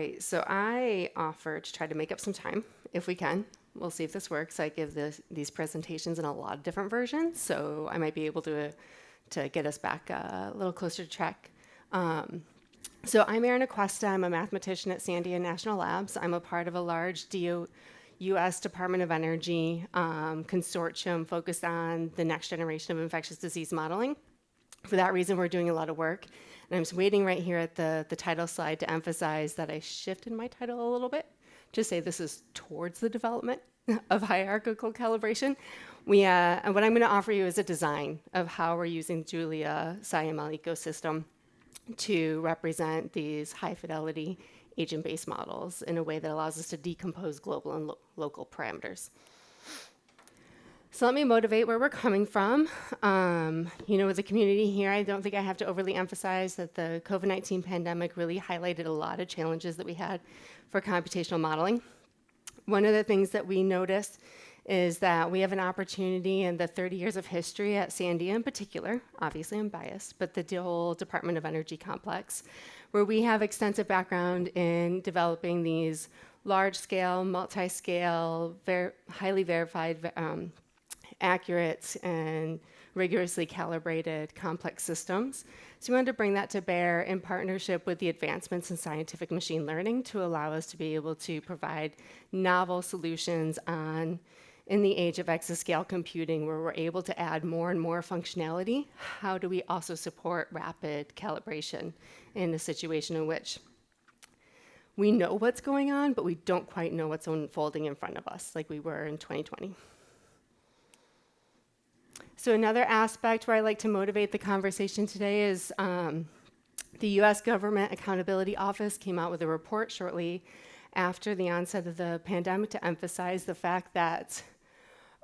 right, so I offer to try to make up some time, if we can. We'll see if this works. I give these presentations in a lot of different versions, so I might be able to get us back a little closer to track. So I'm Erin Acquesta. I'm a mathematician at Sandia National Labs. I'm a part of a large U.S. Department of Energy consortium focused on the next generation of infectious disease modeling. For that reason, we're doing a lot of work. And I'm just waiting right here at the title slide to emphasize that I shifted my title a little bit to say this is towards the development of hierarchical calibration. And what I'm going to offer you is a design of how we're using Julia SciML ecosystem to represent these high-fidelity agent-based models in a way that allows us to decompose global and local parameters. So let me motivate where we're coming from. As a community here, I don't think I have to overly emphasize that the COVID-19 pandemic really highlighted a lot of challenges that we had for computational modeling. One of the things that we noticed is that we have an opportunity in the 30 years of history at Sandia in particular, obviously I'm biased, but the whole Department of Energy complex, where we have extensive background in developing these large-scale, multi-scale, highly verified, accurate and rigorously calibrated complex systems. So we wanted to bring that to bear in partnership with the advancements in scientific machine learning to allow us to be able to provide novel solutions in the age of exascale computing, where we're able to add more and more functionality. How do we also support rapid calibration in a situation in which we know what's going on, but we don't quite know what's unfolding in front of us, like we were in 2020. So another aspect where I like to motivate the conversation today is the US Government Accountability Office came out with a report shortly after the onset of the pandemic to emphasize the fact that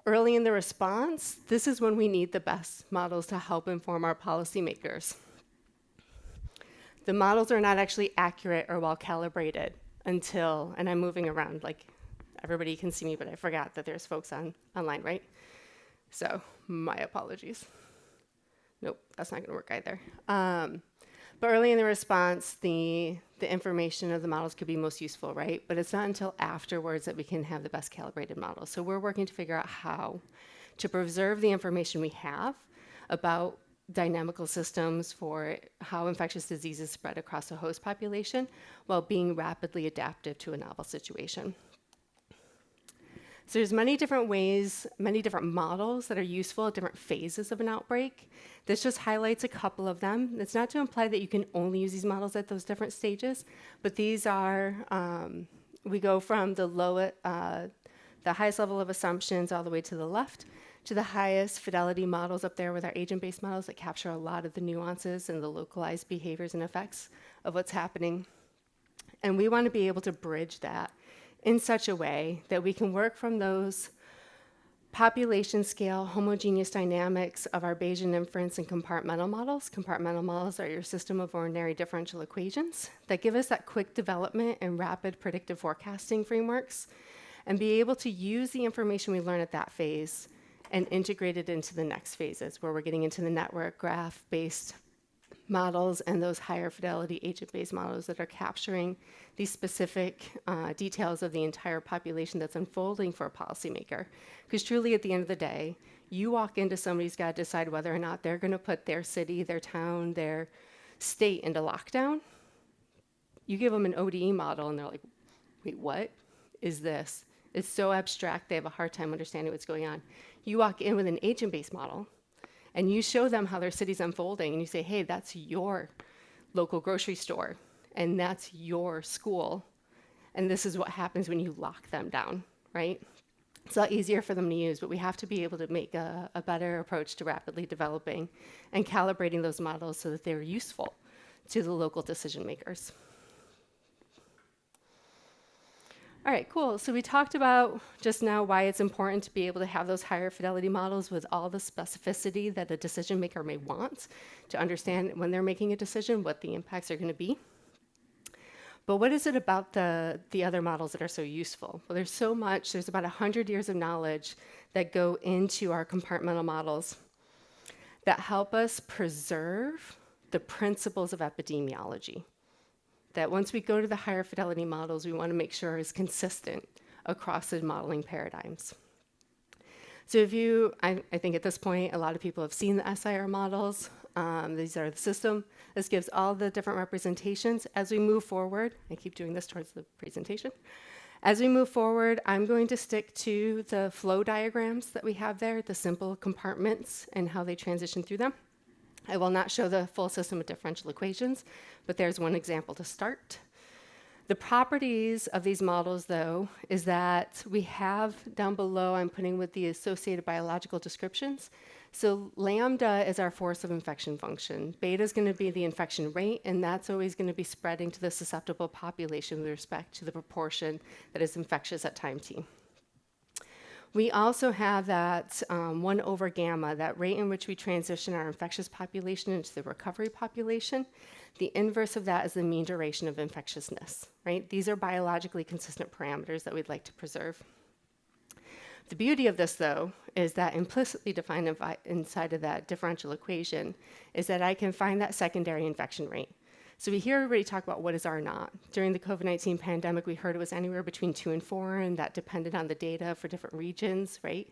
early in the response, this is when we need the best models to help inform our policymakers. The models are not actually accurate or well calibrated until, and I'm moving around like everybody can see me, but I forgot that there's folks online, right? So my apologies. Nope, that's not going to work either. But early in the response, the information of the models could be most useful, right? But it's not until afterwards that we can have the best calibrated models. So we're working to figure out how to preserve the information we have about dynamical systems for how infectious diseases spread across a host population while being rapidly adaptive to a novel situation. So there's many different ways, many different models that are useful at different phases of an outbreak. This just highlights a couple of them. It's not to imply that you can only use these models at those different stages, but these are, we go from the highest level of assumptions all the way to the left to the highest fidelity models up there with our agent-based models that capture a lot of the nuances and the localized behaviors and effects of what's happening. And we want to be able to bridge that in such a way that we can work from those population scale homogeneous dynamics of our Bayesian inference and compartmental models. Compartmental models are your system of ordinary differential equations that give us that quick development and rapid predictive forecasting frameworks, and be able to use the information we learn at that phase and integrate it into the next phases, where we're getting into the network graph-based models and those higher fidelity agent-based models that are capturing these specific details of the entire population that's unfolding for a policymaker. Because truly at the end of the day, you walk into somebody's got to decide whether or not they're going to put their city, their town, their state into lockdown. You give them an ODE model and they're like, wait, what is this? It's so abstract, they have a hard time understanding what's going on. You walk in with an agent-based model and you show them how their city's unfolding, and you say, hey, that's your local grocery store, and that's your school, and this is what happens when you lock them down, right? It's a lot easier for them to use, but we have to be able to make a better approach to rapidly developing and calibrating those models so that they're useful to the local decision makers. All right, cool. So we talked about just now why it's important to be able to have those higher fidelity models with all the specificity that a decision maker may want to understand when they're making a decision what the impacts are going to be. But what is it about the other models that are so useful? Well, there's so much. There's about 100 years of knowledge that go into our compartmental models that help us preserve the principles of epidemiology. that once we go to the higher fidelity models, we want to make sure is consistent across the modeling paradigms. So if you, I think at this point, a lot of people have seen the SIR models. These are the system. This gives all the different representations. As we move forward, I keep doing this towards the presentation. As we move forward, I'm going to stick to the flow diagrams that we have there, the simple compartments and how they transition through them. I will not show the full system of differential equations, but there's one example to start. The properties of these models, though, is that we have down below, I'm putting with the associated biological descriptions. So lambda is our force of infection function. Beta is going to be the infection rate, and that's always going to be spreading to the susceptible population with respect to the proportion that is infectious at time t. We also have that 1 over gamma, that rate in which we transition our infectious population into the recovery population. The inverse of that is the mean duration of infectiousness, right? These are biologically consistent parameters that we'd like to preserve. The beauty of this, though, is that implicitly defined inside of that differential equation is that I can find that secondary infection rate. So we hear everybody talk about what is R naught. During the COVID-19 pandemic, we heard it was anywhere between 2 and 4, and that depended on the data for different regions, right?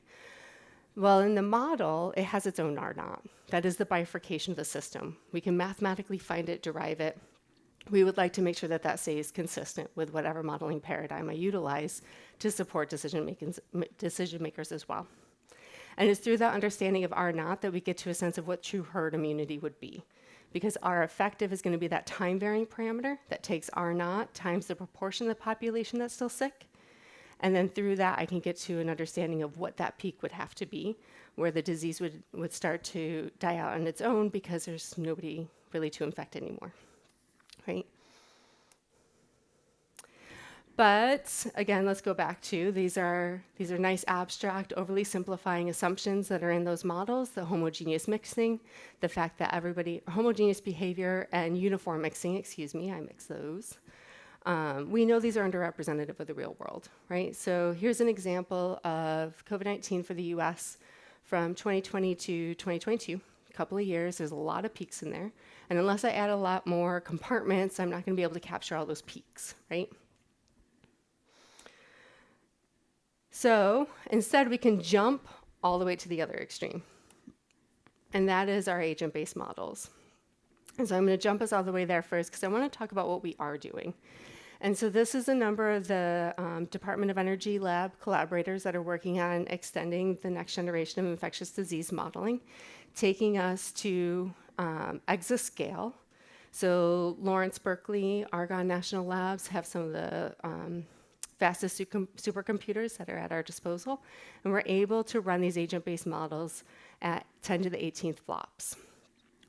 Well, in the model, it has its own R naught. That is the bifurcation of the system. We can mathematically find it, derive it. We would like to make sure that that stays consistent with whatever modeling paradigm I utilize to support decision makers as well. And it's through that understanding of R naught that we get to a sense of what true herd immunity would be. Because R effective is going to be that time varying parameter that takes R naught times the proportion of the population that's still sick. And then through that, I can get to an understanding of what that peak would have to be, where the disease would start to die out on its own because there's nobody really to infect anymore, right? But again, let's go back to these are nice abstract, overly simplifying assumptions that are in those models, the homogeneous mixing, the fact that homogeneous behavior and uniform mixing, I mix those. We know these are underrepresented of the real world, right? So here's an example of COVID-19 for the US from 2020 to 2022, a couple of years. There's a lot of peaks in there. And unless I add a lot more compartments, I'm not going to be able to capture all those peaks, right? So instead, we can jump all the way to the other extreme. And that is our agent-based models. And so I'm going to jump us all the way there first because I want to talk about what we are doing. And so this is a number of the Department of Energy lab collaborators that are working on extending the next generation of infectious disease modeling, taking us to exascale. So Lawrence Berkeley, Argonne National Labs have some of the fastest supercomputers that are at our disposal. And we're able to run these agent-based models at 10 to the 18th flops,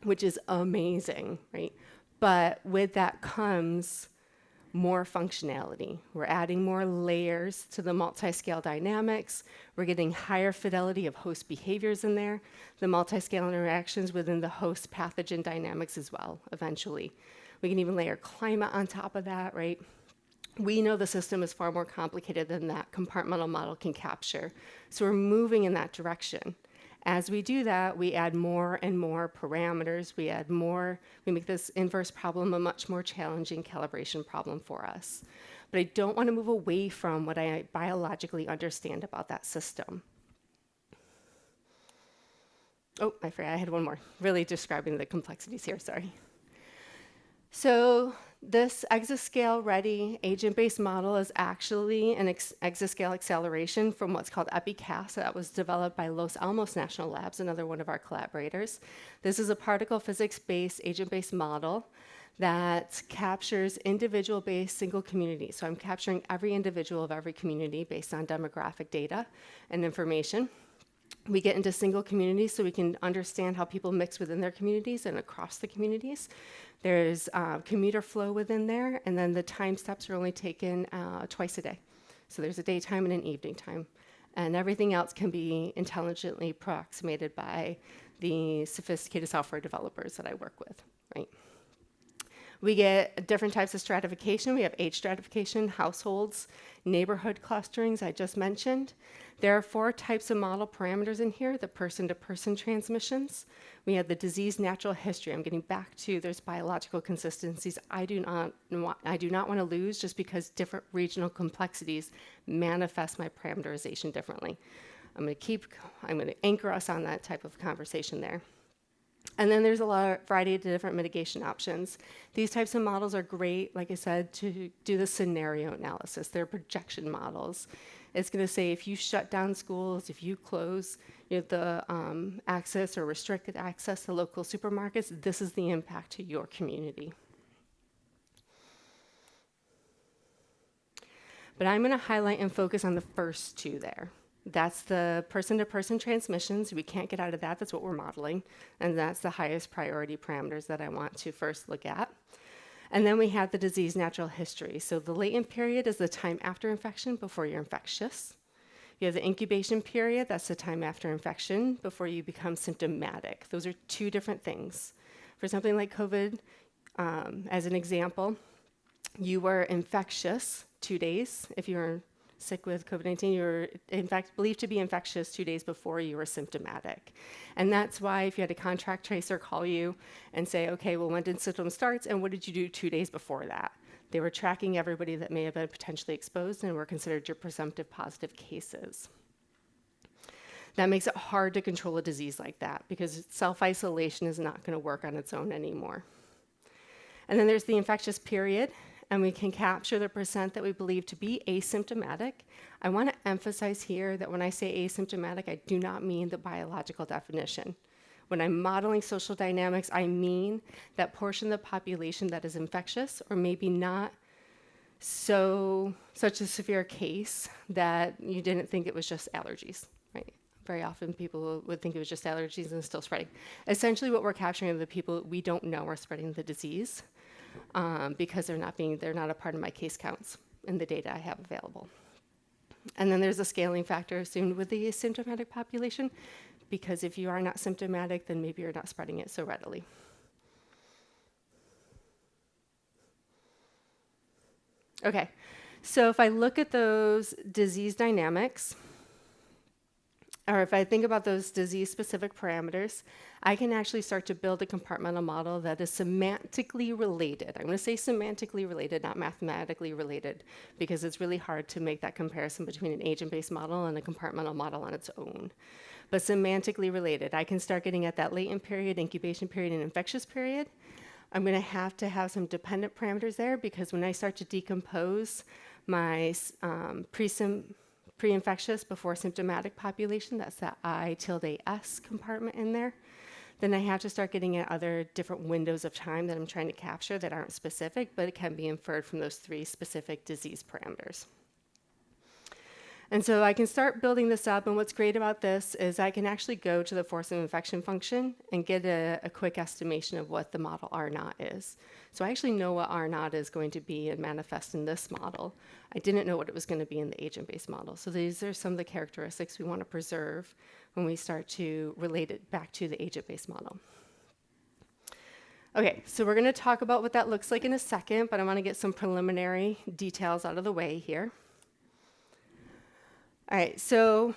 which is amazing, right? But with that comes more functionality. We're adding more layers to the multi-scale dynamics. We're getting higher fidelity of host behaviors in there, the multi-scale interactions within the host pathogen dynamics as well, eventually. We can even layer climate on top of that, right? We know the system is far more complicated than that compartmental model can capture. So we're moving in that direction. As we do that, we add more and more parameters. We make this inverse problem a much more challenging calibration problem for us. But I don't want to move away from what I biologically understand about that system. Oh, I forgot I had one more, really describing the complexities here, sorry. So this exascale-ready agent-based model is actually an exascale acceleration from what's called EPICAS that was developed by Los Alamos National Labs, another one of our collaborators. This is a particle physics-based agent-based model that captures individual-based single communities. So I'm capturing every individual of every community based on demographic data and information. We get into single communities so we can understand how people mix within their communities and across the communities. There's commuter flow within there, and then the time steps are only taken twice a day. So there's a daytime and an evening time. And everything else can be intelligently approximated by the sophisticated software developers that I work with, right? We get different types of stratification. We have age stratification, households, neighborhood clusterings I just mentioned. There are 4 types of model parameters in here, the person-to-person transmissions. We have the disease natural history. I'm getting back to there's biological consistencies I do not want to lose just because different regional complexities manifest my parameterization differently. I'm going to anchor us on that type of conversation there. And then there's a variety of different mitigation options. These types of models are great, like I said, to do the scenario analysis. They're projection models. It's going to say if you shut down schools, if you close the access or restricted access to local supermarkets, this is the impact to your community. But I'm going to highlight and focus on the first 2 there. That's the person-to-person transmissions. We can't get out of that. That's what we're modeling. And that's the highest priority parameters that I want to first look at. And then we have the disease natural history. So the latent period is the time after infection before you're infectious. You have the incubation period. That's the time after infection before you become symptomatic. Those are 2 different things. For something like COVID, as an example, you were infectious 2 days. If you were sick with COVID-19, you were in fact believed to be infectious 2 days before you were symptomatic. And that's why if you had a contact tracer call you and say, okay, well, when did symptoms start and what did you do 2 days before that? They were tracking everybody that may have been potentially exposed and were considered your presumptive positive cases. That makes it hard to control a disease like that because self-isolation is not going to work on its own anymore. And then there's the infectious period. And we can capture the percent that we believe to be asymptomatic. I want to emphasize here that when I say asymptomatic, I do not mean the biological definition. When I'm modeling social dynamics, I mean that portion of the population that is infectious or maybe not such a severe case that you didn't think it was just allergies, right? Very often people would think it was just allergies and it's still spreading. Essentially what we're capturing are the people we don't know are spreading the disease. Because they're not a part of my case counts in the data I have available. And then there's a scaling factor assumed with the asymptomatic population, because if you are not symptomatic, then maybe you're not spreading it so readily. Okay, so if I look at those disease dynamics, or if I think about those disease-specific parameters, I can actually start to build a compartmental model that is semantically related. I'm going to say semantically related, not mathematically related, because it's really hard to make that comparison between an agent-based model and a compartmental model on its own. But semantically related, I can start getting at that latent period, incubation period, and infectious period. I'm going to have some dependent parameters there, because when I start to decompose my pre-infectious before symptomatic population, that's that I tilde-S compartment in there, then I have to start getting at other different windows of time that I'm trying to capture that aren't specific, but it can be inferred from those 3 specific disease parameters. And so I can start building this up, and what's great about this is I can actually go to the force of infection function and get a quick estimation of what the model R0 is. So I actually know what R0 is going to be and manifest in this model. I didn't know what it was going to be in the agent-based model. So these are some of the characteristics we want to preserve when we start to relate it back to the agent-based model. Okay, so we're going to talk about what that looks like in a second, but I want to get some preliminary details out of the way here. All right, so,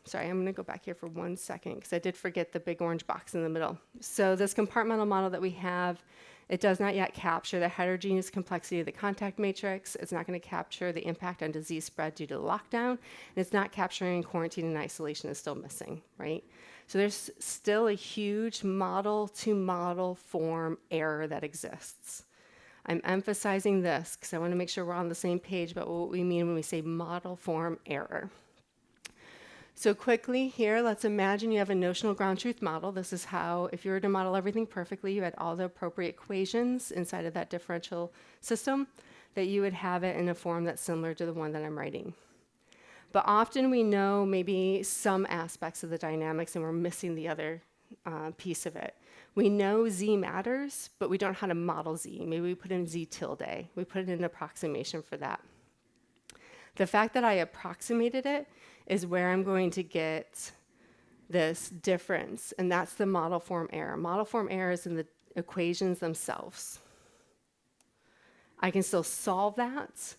sorry, I'm going to go back here for 1 second because I did forget the big orange box in the middle. So this compartmental model that we have, it does not yet capture the heterogeneous complexity of the contact matrix. It's not going to capture the impact on disease spread due to the lockdown. And it's not capturing quarantine and isolation is still missing, right? So there's still a huge model-to-model form error that exists. I'm emphasizing this because I want to make sure we're on the same page about what we mean when we say model form error. So quickly here, let's imagine you have a notional ground truth model. This is how, if you were to model everything perfectly, you had all the appropriate equations inside of that differential system, that you would have it in a form that's similar to the one that I'm writing. But often we know maybe some aspects of the dynamics and we're missing the other piece of it. We know Z matters, but we don't know how to model Z. Maybe we put in Z tilde. We put in an approximation for that. The fact that I approximated it is where I'm going to get this difference, and that's the model form error. Model form error is in the equations themselves. I can still solve that.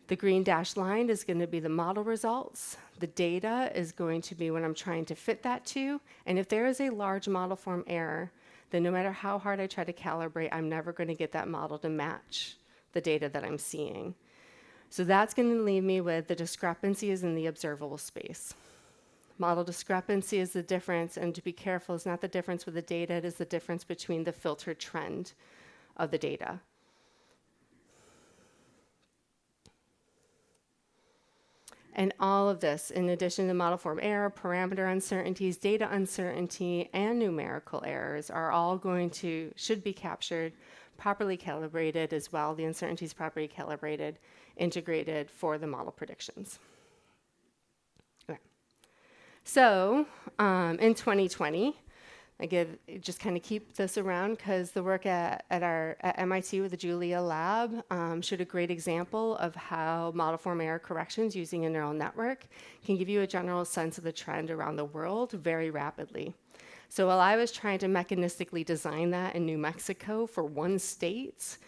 The green dashed line is going to be the model results. The data is going to be what I'm trying to fit that to. And if there is a large model form error, then no matter how hard I try to calibrate, I'm never going to get that model to match the data that I'm seeing. So that's going to leave me with the discrepancy is in the observable space. Model discrepancy is the difference, and to be careful, it's not the difference with the data, it is the difference between the filtered trend of the data. And all of this, in addition to model form error, parameter uncertainties, data uncertainty, and numerical errors are all should be captured, properly calibrated as well. The uncertainties properly calibrated, integrated for the model predictions. Okay. So in 2020, just kind of keep this around because the work at MIT with the Julia lab showed a great example of how model form error corrections using a neural network can give you a general sense of the trend around the world very rapidly. So while I was trying to mechanistically design that in New Mexico for one state,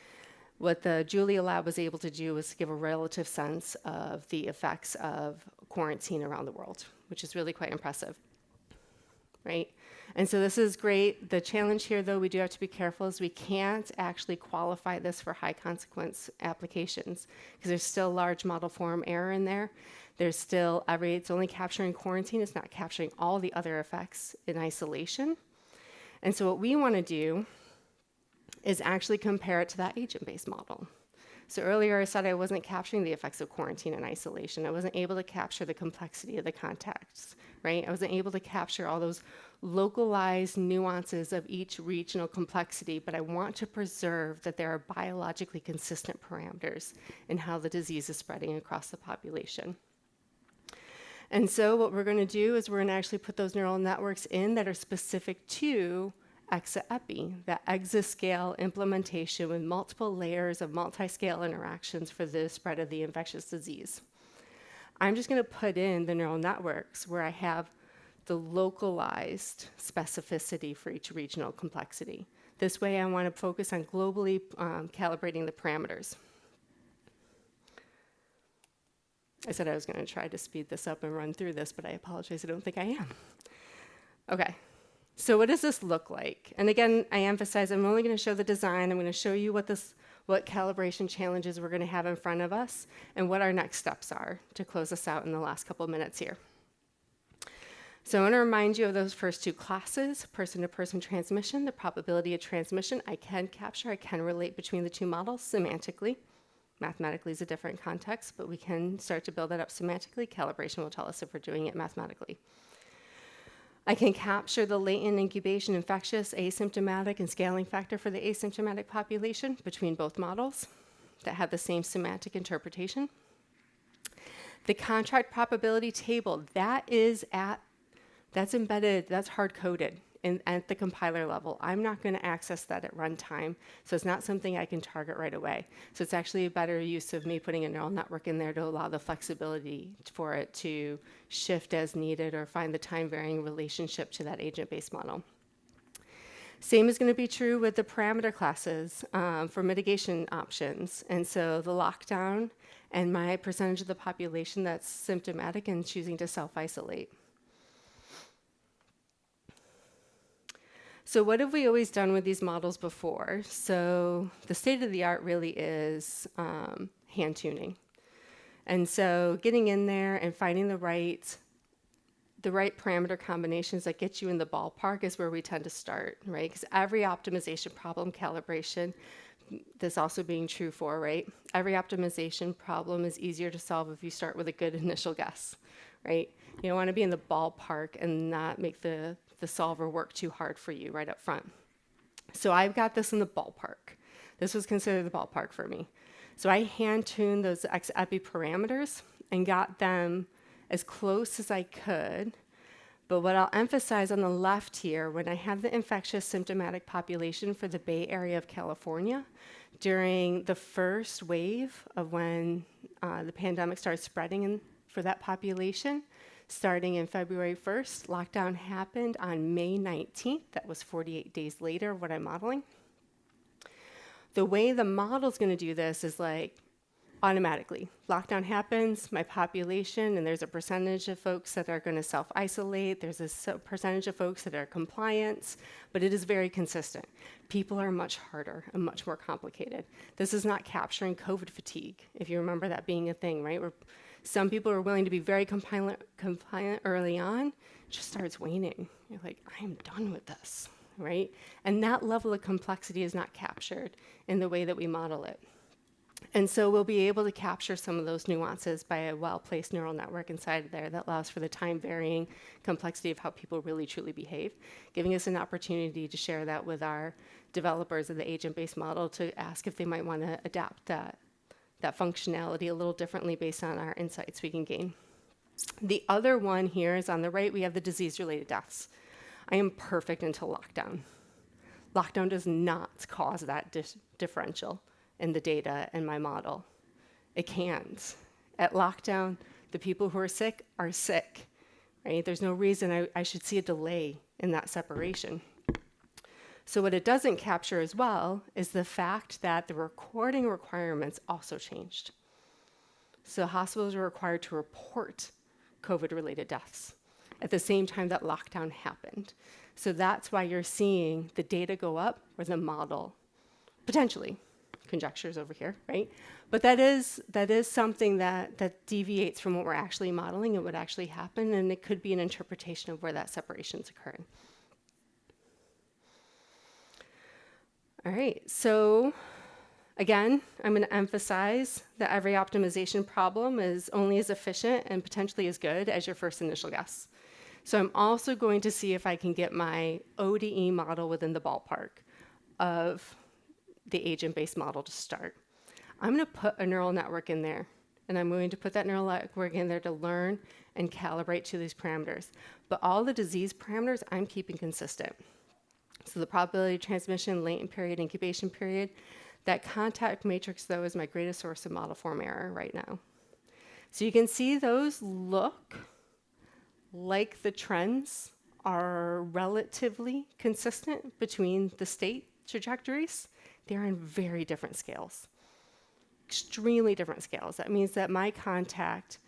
what the Julia lab was able to do was give a relative sense of the effects of quarantine around the world, which is really quite impressive, right? And so this is great. The challenge here, though, we do have to be careful is we can't actually qualify this for high consequence applications because there's still large model form error in there. There's still it's only capturing quarantine. It's not capturing all the other effects in isolation. And so what we want to do is actually compare it to that agent-based model. So earlier I said I wasn't capturing the effects of quarantine in isolation. I wasn't able to capture the complexity of the contexts, right? I wasn't able to capture all those localized nuances of each regional complexity, but I want to preserve that there are biologically consistent parameters in how the disease is spreading across the population. And so what we're going to do is we're going to actually put those neural networks in that are specific to ExaEpi, that exascale implementation with multiple layers of multi-scale interactions for the spread of the infectious disease. I'm just going to put in the neural networks where I have the localized specificity for each regional complexity. This way I want to focus on globally calibrating the parameters. I said I was going to try to speed this up and run through this, but I apologize, I don't think I am. Okay. So what does this look like? And again, I emphasize I'm only going to show the design. I'm going to show you what calibration challenges we're going to have in front of us and what our next steps are to close us out in the last couple of minutes here. So I want to remind you of those first two classes, person-to-person transmission, the probability of transmission. I can relate between the two models semantically. Mathematically is a different context, but we can start to build that up semantically. Calibration will tell us if we're doing it mathematically. I can capture the latent incubation, infectious, asymptomatic, and scaling factor for the asymptomatic population between both models that have the same semantic interpretation. The contract probability table, that's embedded, that's hard-coded at the compiler level. I'm not going to access that at runtime, so it's not something I can target right away. So it's actually a better use of me putting a neural network in there to allow the flexibility for it to shift as needed or find the time-varying relationship to that agent-based model. Same is going to be true with the parameter classes for mitigation options. And so the lockdown and my percentage of the population that's symptomatic and choosing to self-isolate. So what have we always done with these models before? So the state of the art really is hand tuning. And so getting in there and finding the right parameter combinations that get you in the ballpark is where we tend to start, right? Because every optimization problem calibration, this also being true for, right? Every optimization problem is easier to solve if you start with a good initial guess, right? You don't want to be in the ballpark and not make the solver work too hard for you right up front. So I've got this in the ballpark. This was considered the ballpark for me. So I hand-tuned those ExaEpi parameters and got them as close as I could. But what I'll emphasize on the left here, when I have the infectious symptomatic population for the Bay Area of California, during the first wave of when the pandemic started spreading for that population, starting in February 1st, lockdown happened on May 19th. That was 48 days later, what I'm modeling. The way the model's going to do this is like automatically. Lockdown happens, my population, and there's a percentage of folks that are going to self-isolate. There's a percentage of folks that are compliant, but it is very consistent. People are much harder and much more complicated. This is not capturing COVID fatigue, if you remember that being a thing, right? Where some people are willing to be very compliant early on, it just starts waning. You're like, I am done with this, right? And that level of complexity is not captured in the way that we model it. And so we'll be able to capture some of those nuances by a well-placed neural network inside there that allows for the time-varying complexity of how people really truly behave, giving us an opportunity to share that with our developers of the agent-based model to ask if they might want to adapt that functionality a little differently based on our insights we can gain. The other one here is on the right, we have the disease-related deaths. I am perfect until lockdown. Lockdown does not cause that differential in the data and my model. It can't. At lockdown, the people who are sick, right? There's no reason I should see a delay in that separation. So what it doesn't capture as well is the fact that the recording requirements also changed. So hospitals are required to report COVID-related deaths at the same time that lockdown happened. So that's why you're seeing the data go up or the model, potentially, conjectures over here, right? But that is something that deviates from what we're actually modeling and what actually happened, and it could be an interpretation of where that separation's occurring. All right, so again, I'm going to emphasize that every optimization problem is only as efficient and potentially as good as your first initial guess. So I'm also going to see if I can get my ODE model within the ballpark of the agent-based model to start. I'm going to put a neural network in there, and I'm going to put that neural network in there to learn and calibrate to these parameters. But all the disease parameters, I'm keeping consistent. So the probability of transmission, latent period, incubation period, that contact matrix, though, is my greatest source of model form error right now. So you can see those look like the trends are relatively consistent between the state trajectories. They're in very different scales, extremely different scales. That means that my contact,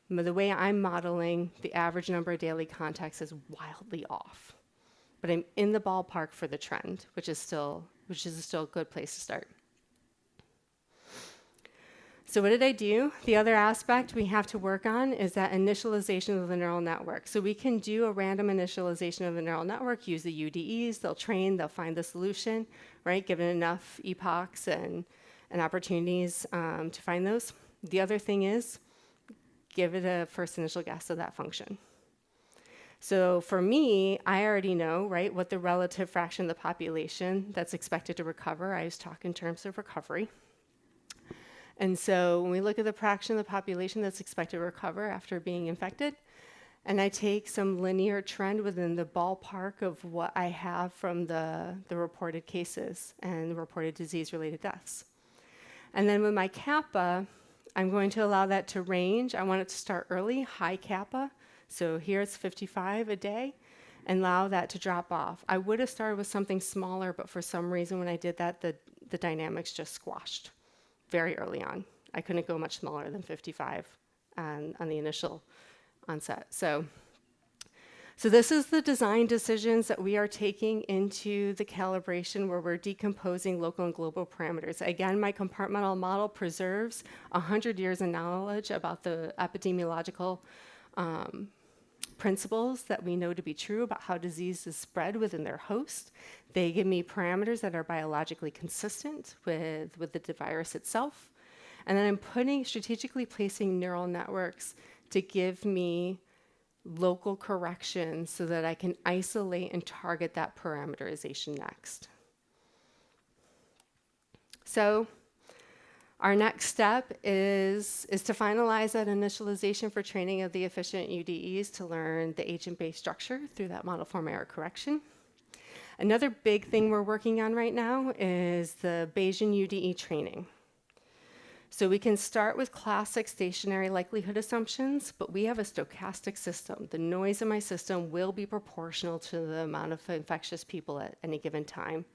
the way I'm modeling the average number of daily contacts is wildly off. But I'm in the ballpark for the trend, which is still a good place to start. So what did I do? The other aspect we have to work on is that initialization of the neural network. So we can do a random initialization of the neural network, use the UDEs, they'll train, they'll find the solution, right? Given enough epochs and opportunities to find those. The other thing is, give it a first initial guess of that function. So for me, I already know, right, what the relative fraction of the population that's expected to recover. I always talk in terms of recovery. And so when we look at the fraction of the population that's expected to recover after being infected, and I take some linear trend within the ballpark of what I have from the reported cases and the reported disease-related deaths. And then with my kappa, I'm going to allow that to range. I want it to start early, high kappa. So here it's 55 a day, and allow that to drop off. I would have started with something smaller, but for some reason when I did that, the dynamics just squashed very early on. I couldn't go much smaller than 55 on the initial onset. So this is the design decisions that we are taking into the calibration where we're decomposing local and global parameters. Again, my compartmental model preserves 100 years of knowledge about the epidemiological principles that we know to be true about how disease is spread within their host. They give me parameters that are biologically consistent with the virus itself. And then I'm strategically placing neural networks to give me local corrections so that I can isolate and target that parameterization next. So our next step is to finalize that initialization for training of the efficient UDEs to learn the agent-based structure through that model form error correction. Another big thing we're working on right now is the Bayesian UDE training. So we can start with classic stationary likelihood assumptions, but we have a stochastic system. The noise in my system will be proportional to the amount of infectious people at any given time.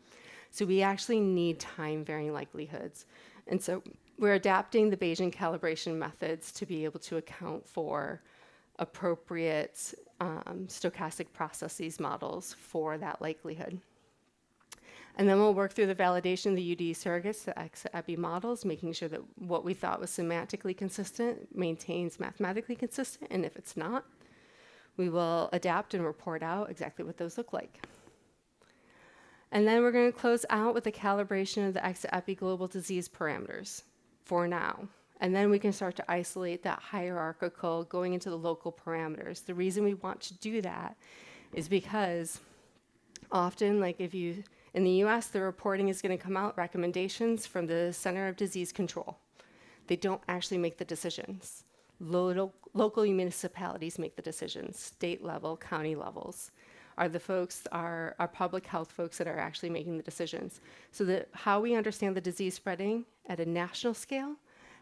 So we actually need time-varying likelihoods. And so we're adapting the Bayesian calibration methods to be able to account for appropriate stochastic processes models for that likelihood. And then we'll work through the validation of the UD surrogates, the X-epi models, making sure that what we thought was semantically consistent maintains mathematically consistent, and if it's not, we will adapt and report out exactly what those look like. And then we're going to close out with the calibration of the X-epi global disease parameters for now. And then we can start to isolate that hierarchical going into the local parameters. The reason we want to do that is because often, like if you, in the US, the reporting is going to come out recommendations from the Center of Disease Control. They don't actually make the decisions. Local municipalities make the decisions, state level, county levels are the folks, are public health folks that are actually making the decisions. So that how we understand the disease spreading at a national scale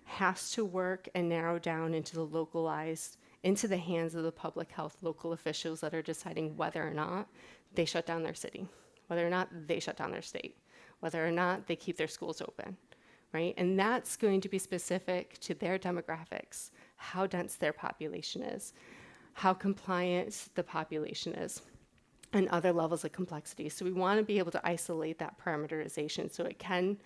has to work and narrow down into the localized, into the hands of the public health local officials that are deciding whether or not they shut down their city, whether or not they shut down their state, whether or not they keep their schools open, right? And that's going to be specific to their demographics, how dense their population is, how compliant the population is, and other levels of complexity. So we want to be able to isolate that parameterization so it can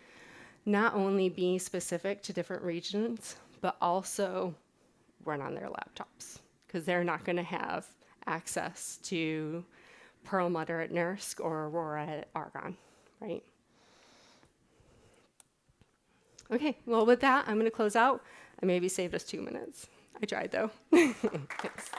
not only be specific to different regions, but also run on their laptops, because they're not going to have access to Perlmutter at NERSC or Aurora at Argonne, right? Okay, well with that, I'm going to close out. I maybe saved us 2 minutes. I tried though. Thanks.